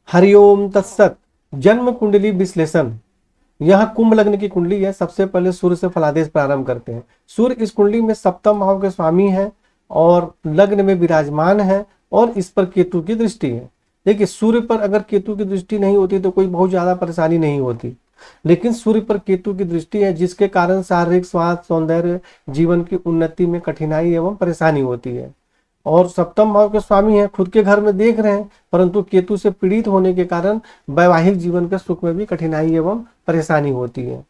हरिओम तत्सत। जन्म कुंडली विश्लेषण। यह कुंभ लग्न की कुंडली है। सबसे पहले सूर्य से फलादेश प्रारंभ करते हैं। सूर्य इस कुंडली में सप्तम भाव के स्वामी है और लग्न में विराजमान है और इस पर केतु की दृष्टि है। देखिए, सूर्य पर अगर केतु की दृष्टि नहीं होती तो कोई बहुत ज्यादा परेशानी नहीं होती, लेकिन सूर्य पर केतु की दृष्टि है जिसके कारण शारीरिक स्वास्थ्य, सौंदर्य, जीवन की उन्नति में कठिनाई एवं परेशानी होती है। और सप्तम भाव के स्वामी हैं, खुद के घर में देख रहे हैं, परंतु केतु से पीड़ित होने के कारण वैवाहिक जीवन के सुख में भी कठिनाई एवं परेशानी होती है।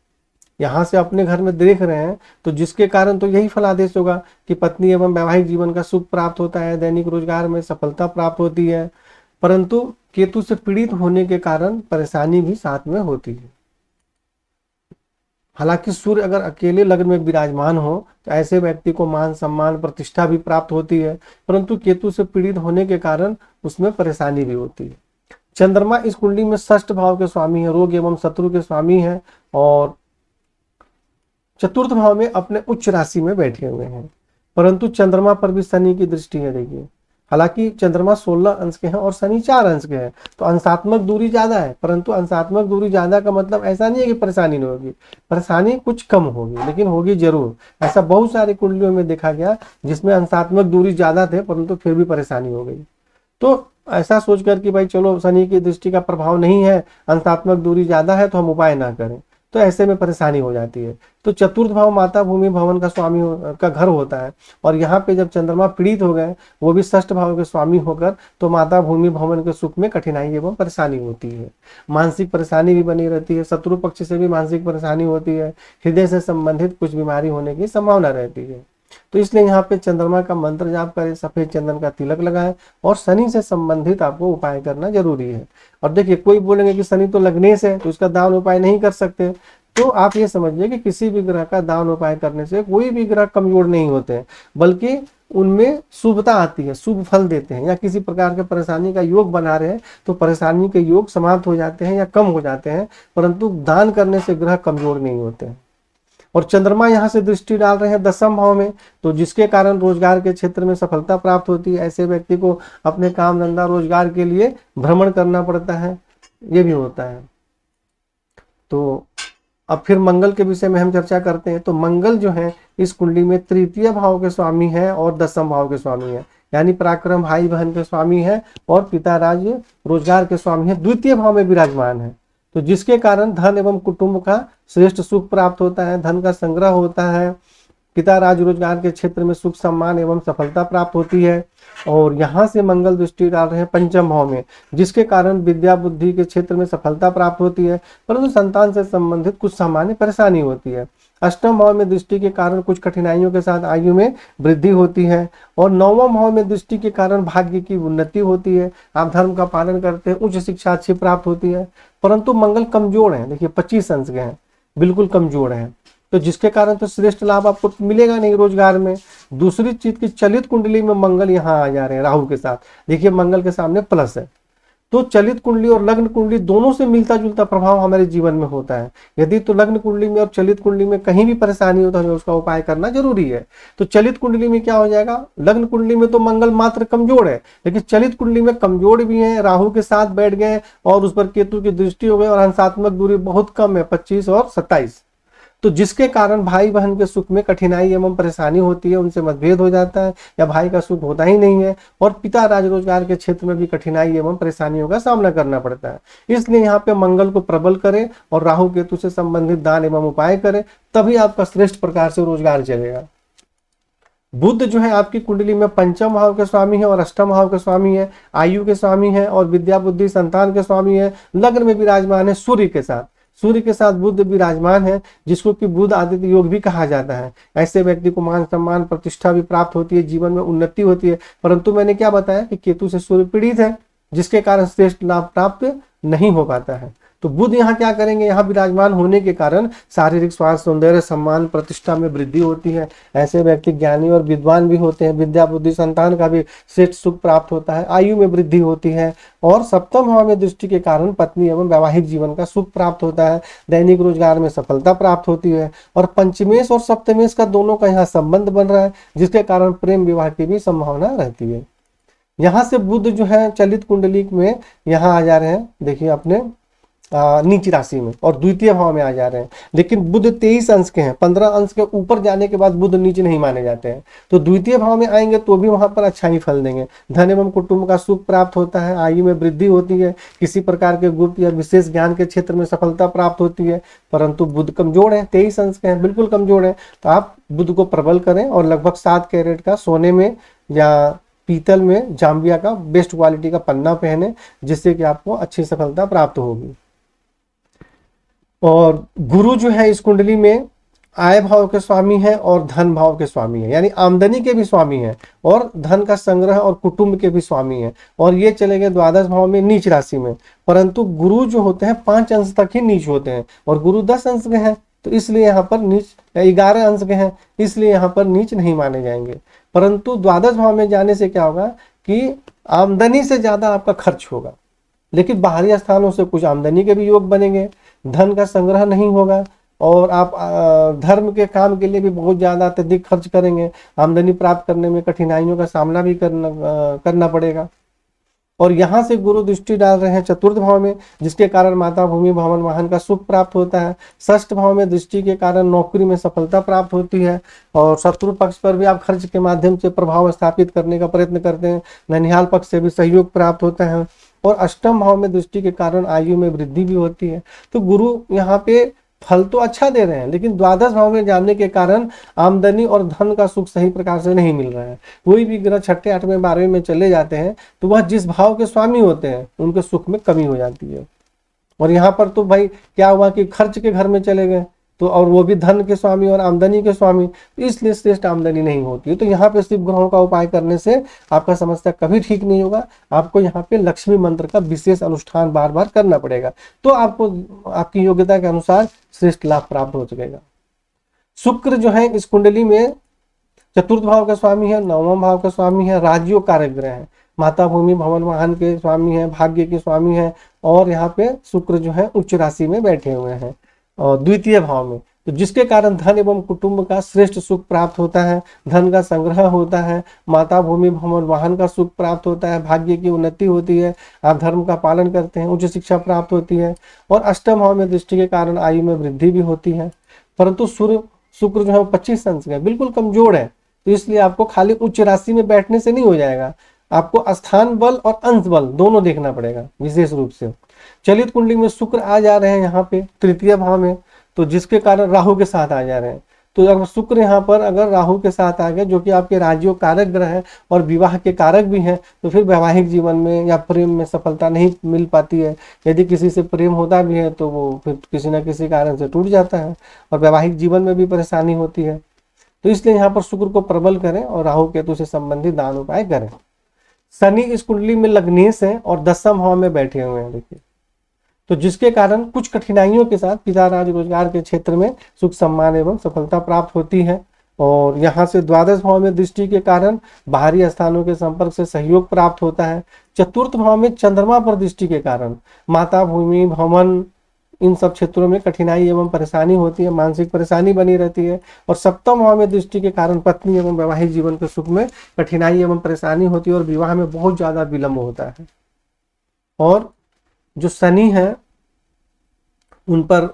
यहाँ से अपने घर में देख रहे हैं तो जिसके कारण तो यही फलादेश होगा कि पत्नी एवं वैवाहिक जीवन का सुख प्राप्त होता है, दैनिक रोजगार में सफलता प्राप्त होती है, परंतु केतु से पीड़ित होने के कारण परेशानी भी साथ में होती है। हालांकि सूर्य अगर अकेले लग्न में विराजमान हो तो ऐसे व्यक्ति को मान सम्मान प्रतिष्ठा भी प्राप्त होती है, परंतु केतु से पीड़ित होने के कारण उसमें परेशानी भी होती है। चंद्रमा इस कुंडली में षष्ठ भाव के स्वामी है, रोग एवं शत्रु के स्वामी है और चतुर्थ भाव में अपने उच्च राशि में बैठे हुए हैं, परंतु चंद्रमा पर भी शनि की दृष्टि है। देखिए, हालांकि चंद्रमा 16 अंश के हैं और शनि 4 अंश के हैं, तो अंशात्मक दूरी ज्यादा है, परंतु अंशात्मक दूरी ज्यादा का मतलब ऐसा नहीं है कि परेशानी नहीं होगी, परेशानी कुछ कम होगी, लेकिन होगी जरूर। ऐसा बहुत सारे कुंडलियों में देखा गया जिसमें अंशात्मक दूरी ज्यादा थे परंतु फिर भी परेशानी हो गई। तो ऐसा सोचकर कि भाई चलो शनि की दृष्टि का प्रभाव नहीं है, अंशात्मक दूरी ज्यादा है तो हम उपाय ना करें, तो ऐसे में परेशानी हो जाती है। तो चतुर्थ भाव माता भूमि भवन का स्वामी का घर होता है और यहाँ पे जब चंद्रमा पीड़ित हो गए, वो भी षष्ठ भाव के स्वामी होकर, तो माता भूमि भवन के सुख में कठिनाई एवं परेशानी होती है। मानसिक परेशानी भी बनी रहती है, शत्रु पक्ष से भी मानसिक परेशानी होती है, हृदय से संबंधित कुछ बीमारी होने की संभावना रहती है। तो इसलिए यहाँ पे चंद्रमा का मंत्र जाप करें, सफेद चंदन का तिलक लगाएं और शनि से संबंधित आपको उपाय करना जरूरी है। और देखिए, कोई बोलेंगे कि शनि तो लग्नेश है तो इसका दान उपाय नहीं कर सकते, तो आप ये समझिए कि किसी भी ग्रह का दान उपाय करने से कोई भी ग्रह कमजोर नहीं होते हैं, बल्कि उनमें शुभता आती है, शुभ फल देते हैं। या किसी प्रकार के परेशानी का योग बना रहे हैं तो परेशानी के योग समाप्त हो जाते हैं या कम हो जाते हैं, परंतु दान करने से ग्रह कमजोर नहीं होते हैं। और चंद्रमा यहाँ से दृष्टि डाल रहे हैं दसम भाव में, तो जिसके कारण रोजगार के क्षेत्र में सफलता प्राप्त होती है। ऐसे व्यक्ति को अपने काम धंधा रोजगार के लिए भ्रमण करना पड़ता है, ये भी होता है। तो अब फिर मंगल के विषय में हम चर्चा करते हैं। तो मंगल जो है इस कुंडली में तृतीय भाव के स्वामी है और दसम भाव के स्वामी है, यानी पराक्रम, भाई बहन के स्वामी है और पिता राज्य रोजगार के स्वामी है, द्वितीय भाव में विराजमान है। तो जिसके कारण धन एवं कुटुंब का श्रेष्ठ सुख प्राप्त होता है, धन का संग्रह होता है, पिता राज रोजगार के क्षेत्र में सुख सम्मान एवं सफलता प्राप्त होती है। और यहाँ से मंगल दृष्टि डाल रहे हैं पंचम भाव में, जिसके कारण विद्या बुद्धि के क्षेत्र में सफलता प्राप्त होती है, परंतु संतान से संबंधित कुछ सामान्य परेशानी होती है। अष्टम भाव में दृष्टि के कारण कुछ कठिनाइयों के साथ आयु में वृद्धि होती है और नौवां भाव में दृष्टि के कारण भाग्य की उन्नति होती है। आप धर्म का पालन करते हैं, उच्च शिक्षा अच्छी प्राप्त होती है, परंतु मंगल कमजोर है। देखिए, 25 अंश के हैं, बिल्कुल कमजोर है, तो जिसके कारण तो श्रेष्ठ लाभ आपको मिलेगा नहीं रोजगार में। दूसरी चीज की चलित कुंडली में मंगल यहाँ आ जा रहे हैं राहु के साथ। देखिए, मंगल के सामने प्लस है, तो चलित कुंडली और लग्न कुंडली दोनों से मिलता जुलता प्रभाव हमारे जीवन में होता है। यदि तो लग्न कुंडली में और चलित कुंडली में कहीं भी परेशानी हो तो हमें उसका उपाय करना जरूरी है। तो चलित कुंडली में क्या हो जाएगा, लग्न कुंडली में तो मंगल मात्र कमजोर है, लेकिन चलित कुंडली में कमजोर भी है, राहु के साथ बैठ गए और उस पर केतु की दृष्टि हो गई और अंशात्मक दूरी बहुत कम है, 25 और 27, तो जिसके कारण भाई बहन के सुख में कठिनाई एवं परेशानी होती है, उनसे मतभेद हो जाता है या भाई का सुख होता ही नहीं है और पिता राज रोजगार के क्षेत्र में भी कठिनाई एवं परेशानियों का सामना करना पड़ता है। इसलिए यहाँ पे मंगल को प्रबल करें और राहु केतु से संबंधित दान एवं उपाय करें, तभी आपका श्रेष्ठ प्रकार से रोजगार चलेगा। बुध जो है आपकी कुंडली में पंचम भाव के स्वामी है और अष्टम भाव के स्वामी है, आयु के स्वामी है और विद्या बुद्धि संतान के स्वामी है। लग्न में विराजमान है सूर्य के साथ, सूर्य के साथ बुध विराजमान है, जिसको कि बुध आदित्य योग भी कहा जाता है। ऐसे व्यक्ति को मान सम्मान प्रतिष्ठा भी प्राप्त होती है, जीवन में उन्नति होती है, परंतु मैंने क्या बताया कि केतु से सूर्य पीड़ित है, जिसके कारण श्रेष्ठ लाभ प्राप्त नहीं हो पाता है। तो बुध यहाँ क्या करेंगे, यहाँ विराजमान होने के कारण शारीरिक स्वास्थ्य, सौंदर्य, सम्मान, प्रतिष्ठा में वृद्धि होती है। ऐसे व्यक्ति ज्ञानी और विद्वान भी होते हैं, विद्या बुद्धि संतान का भी श्रेष्ठ सुख प्राप्त होता है, आयु में वृद्धि होती है और सप्तम भाव में दृष्टि के कारण पत्नी एवं वैवाहिक जीवन का सुख प्राप्त होता है, दैनिक रोजगार में सफलता प्राप्त होती है और पंचमेश और सप्तमेश का दोनों का यहाँ संबंध बन रहा है, जिसके कारण प्रेम विवाह की भी संभावना रहती है। यहाँ से बुध जो है चलित कुंडली में यहाँ आ जा रहे हैं, देखिए अपने नीच राशि में और द्वितीय भाव में आ जा रहे हैं। लेकिन बुध 23 अंश के हैं, 15 अंश के ऊपर जाने के बाद बुध नीच नहीं माने जाते हैं। तो द्वितीय भाव में आएंगे तो भी वहां पर अच्छा ही फल देंगे। धन एवं कुटुंब का सुख प्राप्त होता है, आयु में वृद्धि होती है, किसी प्रकार के गुप्त या विशेष ज्ञान के क्षेत्र में सफलता प्राप्त होती है। परंतु बुध कमजोर है, 23 अंश के हैं, बिल्कुल कमजोर है। तो आप बुध को प्रबल करें और लगभग 7 कैरेट का सोने में या पीतल में जाम्बिया का बेस्ट क्वालिटी का पन्ना पहने, जिससे कि आपको अच्छी सफलता प्राप्त होगी। और गुरु जो है इस कुंडली में आय भाव के स्वामी है और धन भाव के स्वामी है, यानी आमदनी के भी स्वामी है और धन का संग्रह और कुटुंब के भी स्वामी है। और ये चले गए द्वादश भाव में नीच राशि में। परंतु गुरु जो होते हैं 5 अंश तक ही नीच होते हैं और गुरु 10 अंश के हैं, तो इसलिए यहाँ पर नीच, 11 अंश के हैं, इसलिए यहाँ पर नीच नहीं माने जाएंगे। परंतु द्वादश भाव में जाने से क्या होगा कि आमदनी से ज्यादा आपका खर्च होगा, लेकिन बाहरी स्थानों से कुछ आमदनी के भी योग बनेंगे, धन का संग्रह नहीं होगा और आप धर्म के काम के लिए भी बहुत ज्यादा अत्यधिक खर्च करेंगे। आमदनी प्राप्त करने में कठिनाइयों का सामना भी करना पड़ेगा। और यहाँ से गुरु दृष्टि डाल रहे हैं चतुर्थ भाव में, जिसके कारण माता भूमि भवन वाहन का सुख प्राप्त होता है। षष्ठ भाव में दृष्टि के कारण नौकरी में सफलता प्राप्त होती है और शत्रु पक्ष पर भी आप खर्च के माध्यम से प्रभाव स्थापित करने का प्रयत्न करते हैं। ननिहाल पक्ष से भी सहयोग प्राप्त होता है और अष्टम भाव में दृष्टि के कारण आयु में वृद्धि भी होती है। तो गुरु यहाँ पे फल तो अच्छा दे रहे हैं, लेकिन द्वादश भाव में जाने के कारण आमदनी और धन का सुख सही प्रकार से नहीं मिल रहा है। कोई भी ग्रह छठे 8वें 12वें में चले जाते हैं तो वह जिस भाव के स्वामी होते हैं उनके सुख में कमी हो जाती है। और यहाँ पर तो भाई क्या हुआ कि खर्च के घर में चले गए, तो और वो भी धन के स्वामी और आमदनी के स्वामी, तो इसलिए श्रेष्ठ आमदनी नहीं होती है। तो यहाँ पे शिव ग्रहों का उपाय करने से आपका समस्या कभी ठीक नहीं होगा। आपको यहाँ पे लक्ष्मी मंत्र का विशेष अनुष्ठान बार बार करना पड़ेगा, तो आपको आपकी योग्यता के अनुसार श्रेष्ठ लाभ प्राप्त हो सकेगा। शुक्र जो है इस कुंडली में चतुर्थ भाव का स्वामी है, 9वां भाव का स्वामी है, राज्यों कारक ग्रह है, माता भूमि भवन वाहन के स्वामी है, भाग्य के स्वामी है। और यहाँ पे शुक्र जो है उच्च राशि में बैठे हुए हैं और द्वितीय भाव में, तो जिसके कारण धन एवं कुटुंब का श्रेष्ठ सुख प्राप्त होता है, धन का संग्रह होता है, माता भूमि भवन वाहन का सुख प्राप्त होता है, भाग्य की उन्नति होती है, आप धर्म का पालन करते हैं, उच्च शिक्षा प्राप्त होती है। और अष्टम भाव में दृष्टि के कारण आयु में वृद्धि भी होती है। परंतु शुक्र जो है 25 अंश का बिल्कुल कमजोर है, तो इसलिए आपको खाली उच्च राशि में बैठने से नहीं हो जाएगा, आपको स्थान बल और अंश बल दोनों देखना पड़ेगा विशेष रूप से। चलित कुंडली में शुक्र आ जा रहे हैं यहाँ पे तृतीय भाव में, तो जिसके कारण राहु के साथ आ जा रहे हैं। तो अगर शुक्र यहाँ पर अगर राहु के साथ आ गए, जो कि आपके राज्यों कारक ग्रह है और विवाह के कारक भी हैं, तो फिर वैवाहिक जीवन में या प्रेम में सफलता नहीं मिल पाती है। यदि किसी से प्रेम होता भी है तो वो फिर किसी न किसी कारण से टूट जाता है और वैवाहिक जीवन में भी परेशानी होती है। तो इसलिए यहाँ पर शुक्र को प्रबल करें और राहु केतु से संबंधित दान उपाय करें। शनि इस कुंडली में लग्नेश है और 10वां भाव में बैठे हुए हैं, देखिए, तो जिसके कारण कुछ कठिनाइयों के साथ पिता राज रोजगार के क्षेत्र में सुख सम्मान एवं सफलता प्राप्त होती है। और यहाँ से द्वादश भाव में दृष्टि के कारण बाहरी स्थानों के संपर्क से सहयोग प्राप्त होता है। चतुर्थ भाव में चंद्रमा पर दृष्टि के कारण माता भूमि भवन इन सब क्षेत्रों में कठिनाई एवं परेशानी होती है, मानसिक परेशानी बनी रहती है। और सप्तम भाव में दृष्टि के कारण पत्नी एवं वैवाहिक जीवन के सुख में कठिनाई एवं परेशानी होती है और विवाह में बहुत ज्यादा विलंब होता है। और जो शनि है उन पर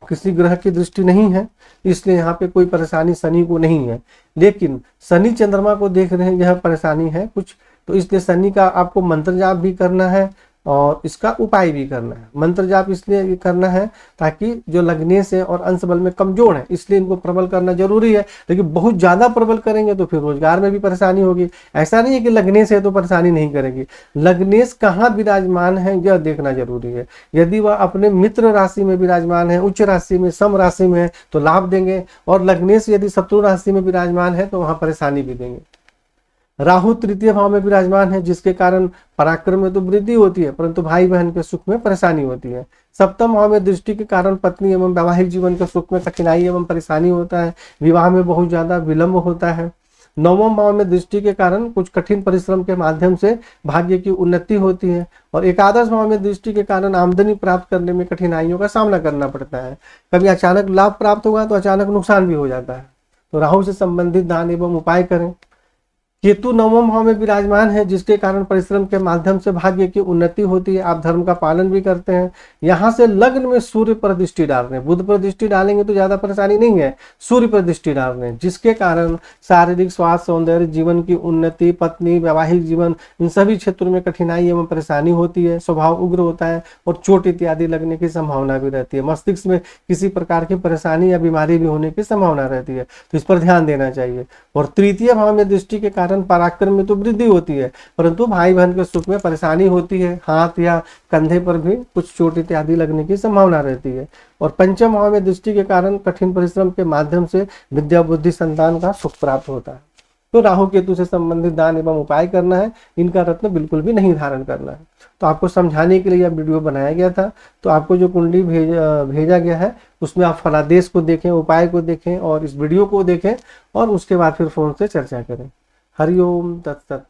किसी ग्रह की दृष्टि नहीं है, इसलिए यहाँ पे कोई परेशानी शनि को नहीं है। लेकिन शनि चंद्रमा को देख रहे हैं, यह परेशानी है कुछ, तो इसलिए शनि का आपको मंत्र जाप भी करना है और इसका उपाय भी करना है। मंत्र जाप इसलिए करना है ताकि जो लग्नेश है और अंश बल में कमजोर है, इसलिए इनको प्रबल करना जरूरी है। लेकिन बहुत ज्यादा प्रबल करेंगे तो फिर रोजगार में भी परेशानी होगी। ऐसा नहीं है कि लग्नेश है तो परेशानी नहीं करेगी, लग्नेश कहाँ विराजमान है यह देखना जरूरी है। यदि वह अपने मित्र राशि में विराजमान है, उच्च राशि में, सम राशि में है तो लाभ देंगे, और लग्नेश यदि शत्रु राशि में विराजमान है तो वहां परेशानी भी देंगे। राहु तृतीय भाव में विराजमान है, जिसके कारण पराक्रम में तो वृद्धि होती है परंतु भाई बहन के सुख में परेशानी होती है। सप्तम भाव में दृष्टि के कारण पत्नी एवं वैवाहिक जीवन के सुख में कठिनाई एवं परेशानी होता है, विवाह में बहुत ज्यादा विलंब होता है। 9वां भाव में दृष्टि के कारण कुछ कठिन परिश्रम के माध्यम से भाग्य की उन्नति होती है। और एकादश भाव में दृष्टि के कारण आमदनी प्राप्त करने में कठिनाइयों का सामना करना पड़ता है। कभी अचानक लाभ प्राप्त होगा तो अचानक नुकसान भी हो जाता है। तो राहु से संबंधित दान एवं उपाय करें। केतु नवम भाव में विराजमान है, जिसके कारण परिश्रम के माध्यम से भाग्य की उन्नति होती है, आप धर्म का पालन भी करते हैं। यहाँ से लग्न में सूर्य पर दृष्टि डाल रहे हैं, बुध पर दृष्टि डालेंगे तो ज्यादा परेशानी नहीं है, सूर्य पर दृष्टि डाल रहे हैं, जिसके कारण शारीरिक स्वास्थ्य, सौंदर्य, जीवन की उन्नति, पत्नी, वैवाहिक जीवन, इन सभी क्षेत्रों में कठिनाई एवं परेशानी होती है, स्वभाव उग्र होता है और चोट इत्यादि लगने की संभावना भी रहती है। मस्तिष्क में किसी प्रकार की परेशानी या बीमारी भी होने की संभावना रहती है, तो इस पर ध्यान देना चाहिए। और तृतीय भाव में दृष्टि के कारण पराक्रम में तो वृद्धि होती है, परंतु भाई बहन के सुख में परेशानी होती है, हाथ या कंधे पर भी कुछ चोट इत्यादि लगने की संभावना रहती है। और पंचम भाव में दृष्टि के कारण कठिन परिश्रम के माध्यम से विद्या, बुद्धि, संतान का सुख प्राप्त होता है। तो राहु केतु से संबंधित दान एवं उपाय करना है, इनका रत्न बिल्कुल भी नहीं धारण करना है। तो आपको समझाने के लिए यह वीडियो बनाया गया था। तो आपको जो कुंडली भेजा गया है उसमें आप फलादेश को देखें, उपाय को देखें और इस वीडियो को देखें और उसके बाद फिर फोन से चर्चा करें। हरिओम तत्सत।